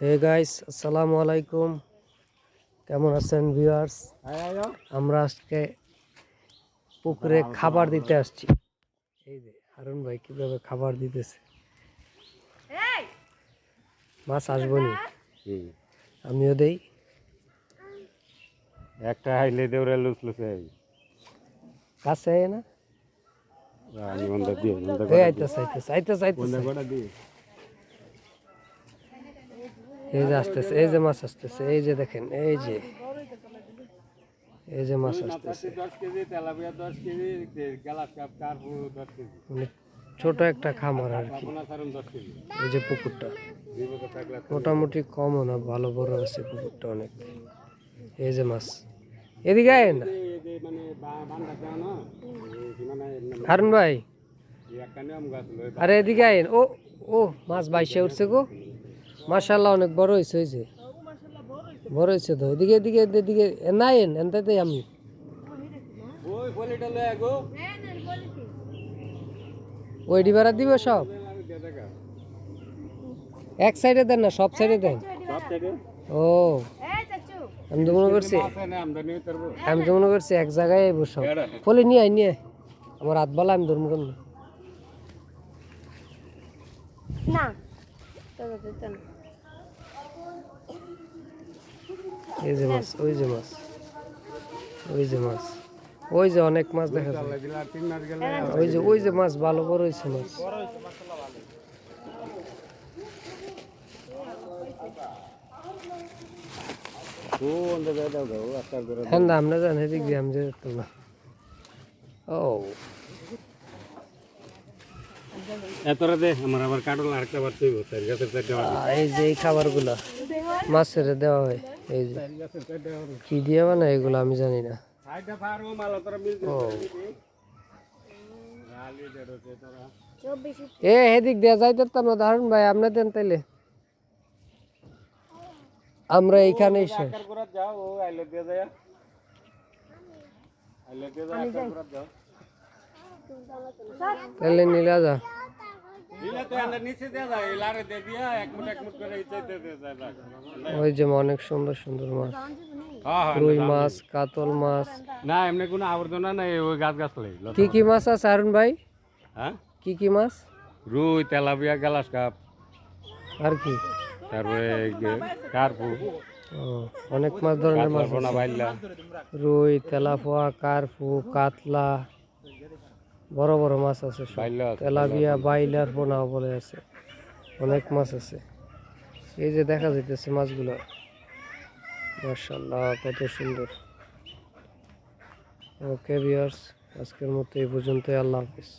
Hey guys, আসসালামু আলাইকুম। কেমন আছেন ভিউয়ার্স? আমরা আজকে পুকুরে খাবার দিতে আসছি। এই যে হারুন ভাই কিভাবে খাবার দিতেছে। মাছ আসবো নি, আমিও দেই একটা হাইলে দেওরে লুস লুসে কাছে না। আমি বন্ধ দিয়ে এই যে আসতেছে, এই যে মাছ আসতেছে, এই যে দেখেন, এই যে মাছ আসতেছে। 10 kg tilapia 10 kg grass carp কার্পু 10 কেজি মানে ছোট একটা খামার আর কি। পোনা সারুন 10 কেজি এই যে পুকুরটা বিপদ থাকলে মোটামুটি কমও না, ভালো বড় আছে পুকুরটা অনেক। এই যে মাছ, এদিকে আয় না এই মানে বান্দা দেওয়া না মানে হারুন ভাই, একটা নিয়ম গাছ লই আরে এদিকে আইন। ও ও মাছ বাইশে উঠছে গো, মাশাআল্লাহ অনেক বড় হয়েছে। হয়েছে বড় হয়েছে তো। এদিকে এদিকে এদিকে নাই এনতে আমি ওই বলিটা লই আগো ওই ডিবারা দিব সব এক সাইডে দেন না, সব সাইডে দেন। সব থেকে ও আমি তো মনে করছি, আমদানি করব এক জায়গায় আইব সব। ফলে নিয়ে আয়, নিয়ে আয়। আমার হাত বালা, আমি ধরবো কেন না। এই যে মাছ, ওই যে মাছ, ওই যে মাছ, ওই যে অনেক মাছ দেখা যায়। ওই যে মাছ ভালো বড় হয়েছে মাছ। হ্যাঁ না, আমরা জানি এদিক দিয়ে আমি যেতাম না। ও এতরা দে আমার আবার কাটল আরেকটা বার তুই তার গাছের চারটা বার এই যে এই খাবারগুলা মাছের দেওয়া হয়। এই যে গাছের চারটা বার কি দিয়ে বানায় এগুলো আমি জানি না। সাইডটা ফারো মাল তোরা মিল ও আলি দেড় কে তোরা এদিক দিয়ে যাইতাম না দারুন ভাই, আপনি দেন তাইলে আমরা এইখানেই শেষ। আকার করে যাও ও আইলে দিয়ে যায় আকার করে যাও তাইলে নিলা যা। দিলে তো এন্ড নিচে দিয়ে যায় লারে দিয়ে দিয়া এক মুঠ করে ইচাইতে দিয়ে যায় ওই যে অনেক সুন্দর সুন্দর মাছ, হ্যাঁ হ্যাঁ রুই মাছ, কাতল মাছ। না এমনি কোনো আবর্জনা নাই ওই গাছ লাই কি কি মাছ আছে হারুন ভাই? হ্যাঁ কি কি মাছ রুই তেলাপিয়া গ্লাস কাপ আর কি? তারপরে কার্পু ও অনেক মাছ ধরনের মাছ পোনা আছে। বাইলা রুই, তেলাপোয়া, কার্পু, কাতলা, বড় বড় মাছ আছে সব। বাইলা আছে, তেলাপিয়া, বাইলার পোনাও বলে আছে, অনেক মাছ আছে। এই যে দেখা যাইতেছে মাছগুলো, মাশাআল্লাহ কত সুন্দর। ওকে ভিউয়ার্স, আজকের মতো এই পর্যন্তই। আল্লাহ হাফেজ।